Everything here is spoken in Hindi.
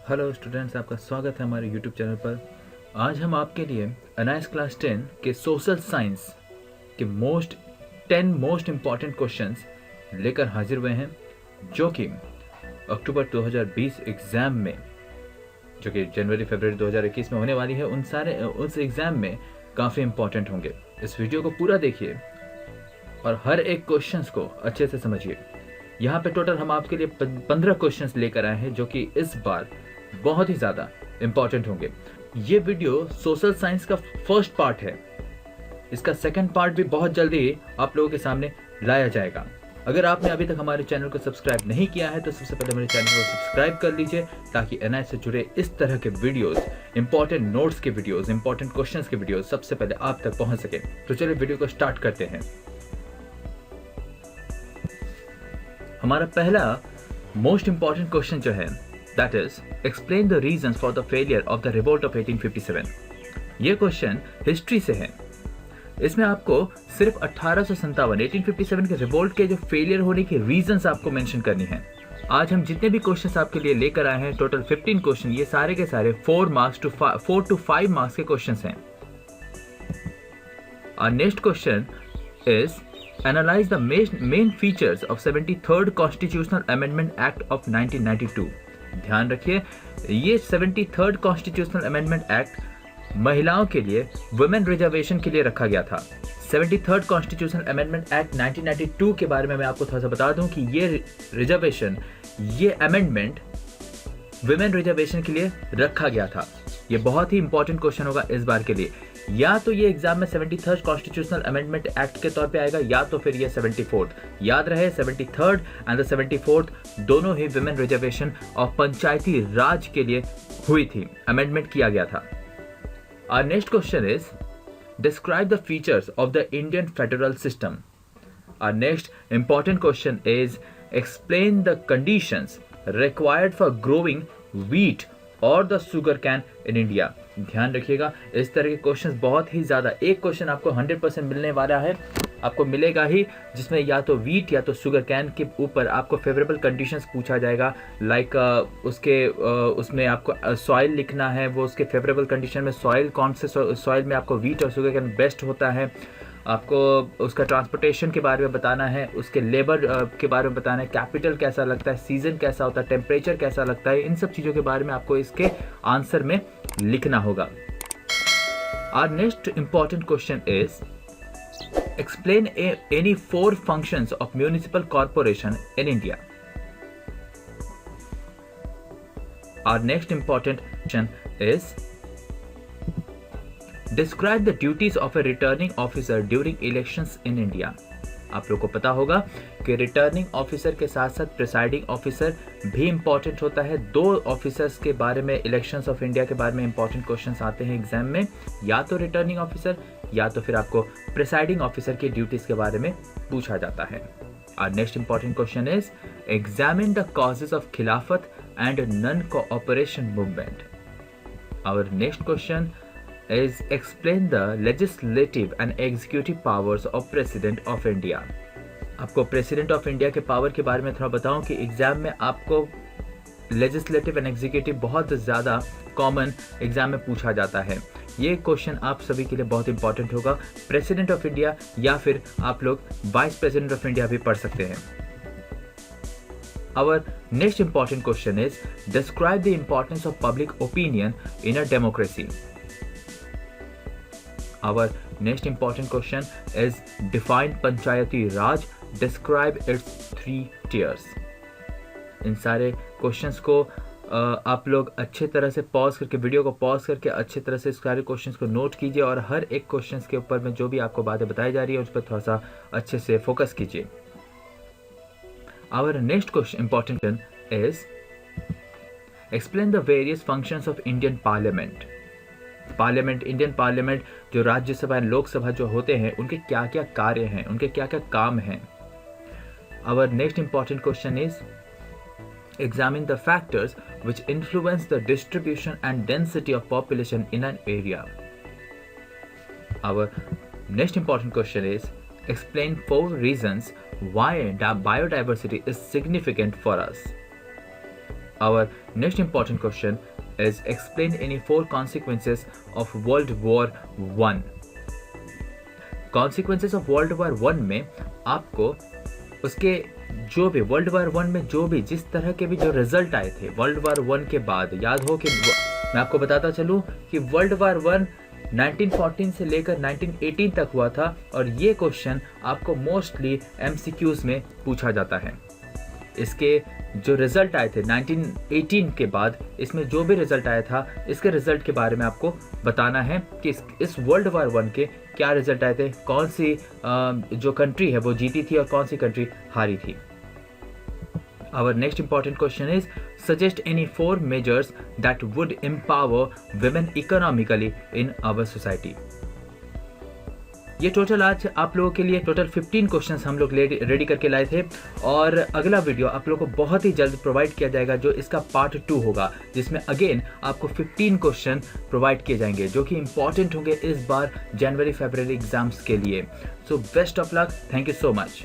हेलो स्टूडेंट्स, आपका स्वागत है हमारे यूट्यूब चैनल पर। आज हम आपके लिए एनआईएस क्लास 10 के सोशल साइंस के 10 मोस्ट इम्पॉर्टेंट क्वेश्चंस लेकर हाजिर हुए हैं, जो कि अक्टूबर 2020 एग्ज़ाम में, जो कि जनवरी फरवरी 2021 में होने वाली है, उस एग्ज़ाम में काफ़ी इम्पॉर्टेंट होंगे। इस वीडियो को पूरा देखिए और हर एक क्वेश्चंस को अच्छे से समझिए। यहाँ पे टोटल हम आपके लिए 15 क्वेश्चंस लेकर आए हैं, जो कि इस बार बहुत ही ज़्यादा इम्पॉर्टेंट होंगे। ये वीडियो सोशल साइंस का फर्स्ट पार्ट है। इसका सेकंड पार्ट भी बहुत जल्दी आप लोगों के सामने लाया जाएगा। अगर आपने अभी तक हमारे चैनल को सब्सक्राइब नहीं किया है तो सबसे पहले मेरे चैनल को सब्सक्राइब कर लीजिए, ताकि एनआईएस से जुड़े इस तरह के वीडियोस, इंपॉर्टेंट नोट्स के वीडियोस, इंपॉर्टेंट क्वेश्चंस के वीडियोस सबसे पहले आप तक पहुंच सके। तो चलिए वीडियो को स्टार्ट करते हैं। हमारा पहला मोस्ट इंपॉर्टेंट क्वेश्चन जो है, that is explain the reasons for the failure of the revolt of 1857। ये क्वेश्चन हिस्ट्री से है। इसमें आपको सिर्फ 1857 के रिवोल्ट के जो फेलियर होने के रीजंस आपको मेंशन करनी है। आज हम जितने भी क्वेश्चंस आपके लिए लेकर आए हैं, टोटल 15 क्वेश्चन, ये सारे के सारे 4 to 5 मार्क्स के क्वेश्चंस हैं। Our next question is analyze the main features of 73rd Constitutional Amendment Act of 1992। ध्यान रखिए, ये 73rd Constitutional Amendment Act महिलाओं के लिए, वुमेन रिजर्वेशन के लिए रखा गया था। 73rd Constitutional Amendment Act 1992 के बारे में मैं आपको थोड़ा सा बता दूं कि ये रिजर्वेशन, ये अमेंडमेंट वुमेन रिजर्वेशन के लिए रखा गया था। ये बहुत ही इंपॉर्टेंट क्वेश्चन होगा इस बार के लिए। या तो ये एग्जाम में 73rd कॉन्स्टिट्यूशनल अमेंडमेंट एक्ट के तौर पे आएगा, या तो फिर ये 74th। याद रहे, 73rd एंड द 74th दोनों ही वुमेन रिजर्वेशन और पंचायती राज के लिए हुई थी, अमेंडमेंट किया गया था। Our next question is describe the features of the Indian federal system। Our next important question is explain the conditions required for growing wheat और the sugar can in India. ध्यान रखिएगा, इस तरह के क्वेश्चंस बहुत ही ज़्यादा, एक क्वेश्चन आपको 100% मिलने वाला है, आपको मिलेगा ही, जिसमें या तो वीट या तो शुगर कैन के ऊपर आपको फेवरेबल कंडीशंस पूछा जाएगा। लाइक उसमें आपको सॉइल लिखना है, वो उसके फेवरेबल कंडीशन में सॉइल, कौन से सॉइल में आपको वीट और शुगर कैन बेस्ट होता है, आपको उसका ट्रांसपोर्टेशन के बारे में बताना है, उसके लेबर के बारे में बताना है, कैपिटल कैसा लगता है, सीजन कैसा होता है, टेम्परेचर कैसा लगता है, इन सब चीज़ों के बारे में आपको इसके आंसर में लिखना होगा। Our next important question is explain any 4 functions of municipal corporation in India। Our next important question is describe the duties of a returning officer during elections in India। आप लोग को पता होगा कि रिटर्निंग ऑफिसर के साथ साथ प्रिसाइडिंग ऑफिसर भी इंपॉर्टेंट होता है। 2 ऑफिसर्स के बारे में, इलेक्शंस ऑफ इंडिया के बारे में इंपॉर्टेंट क्वेश्चंस आते हैं एग्जाम में, या तो रिटर्निंग ऑफिसर या तो फिर आपको प्रिसाइडिंग ऑफिसर की ड्यूटीज के बारे में पूछा जाता है। Our next important question is examine the causes of खिलाफत and non-cooperation movement। Our next question is explain the legislative and executive powers of President of India। आपको प्रेसिडेंट ऑफ इंडिया के पावर के बारे में थोड़ा बताऊं कि एग्जाम में आपको लेजिस्लेटिव एंड एग्जीक्यूटिव बहुत ज़्यादा कॉमन एग्जाम में पूछा जाता है। ये क्वेश्चन आप सभी के लिए बहुत इंपॉर्टेंट होगा। प्रेसिडेंट ऑफ इंडिया या फिर आप लोग वाइस प्रेसिडेंट ऑफ इंडिया भी पढ़ सकते हैं। Our next important question is describe the importance of public opinion in a democracy। Our next important question is define Panchayati Raj, describe its 3 tiers। इन सारे क्वेश्चंस को आप लोग अच्छे तरह से पॉज करके, वीडियो को पॉज करके अच्छे तरह से सारे क्वेश्चंस को नोट कीजिए और हर एक क्वेश्चंस के ऊपर में जो भी आपको बातें बताई जा रही है उस पर थोड़ा सा अच्छे से फोकस कीजिए। Our next question important is explain the various functions of Indian Parliament। Parliament, Indian parliament, जो राज्यसभा एंड लोकसभा जो होते हैं, उनके क्या क्या कार्य हैं, उनके क्या क्या काम हैं। Our next important question is examine the factors which influence the distribution and density of population in an area। Our next important question is explain 4 reasons why biodiversity is significant for us। Our next important question is explain any 4 consequences of World War One. Consequences of World War One में आपको उसके जो भी वर्ल्ड वार वन में जो भी जिस तरह के भी जो रिजल्ट आए थे वर्ल्ड वार वन के बाद, याद हो कि मैं आपको बताता चलूं कि वर्ल्ड वार वन 1914 से लेकर 1918 तक हुआ था और ये क्वेश्चन आपको मोस्टली एमसीक्यूज में पूछा जाता है। इसके जो रिजल्ट आए थे 1918 के बाद, इसमें जो भी रिजल्ट आया था इसके रिजल्ट के बारे में आपको बताना है कि इस वर्ल्ड वार वन के क्या रिजल्ट आए थे, कौन सी जो कंट्री है वो जीती थी और कौन सी कंट्री हारी थी। Our next important question is suggest any 4 measures that would empower women economically in our society. ये टोटल आज आप लोगों के लिए टोटल 15 क्वेश्चंस हम लोग रेडी करके लाए थे और अगला वीडियो आप लोगों को बहुत ही जल्द प्रोवाइड किया जाएगा जो इसका पार्ट 2 होगा, जिसमें अगेन आपको 15 क्वेश्चन प्रोवाइड किए जाएंगे जो कि इंपॉर्टेंट होंगे इस बार जनवरी फरवरी एग्जाम्स के लिए। So best of luck, thank you so much.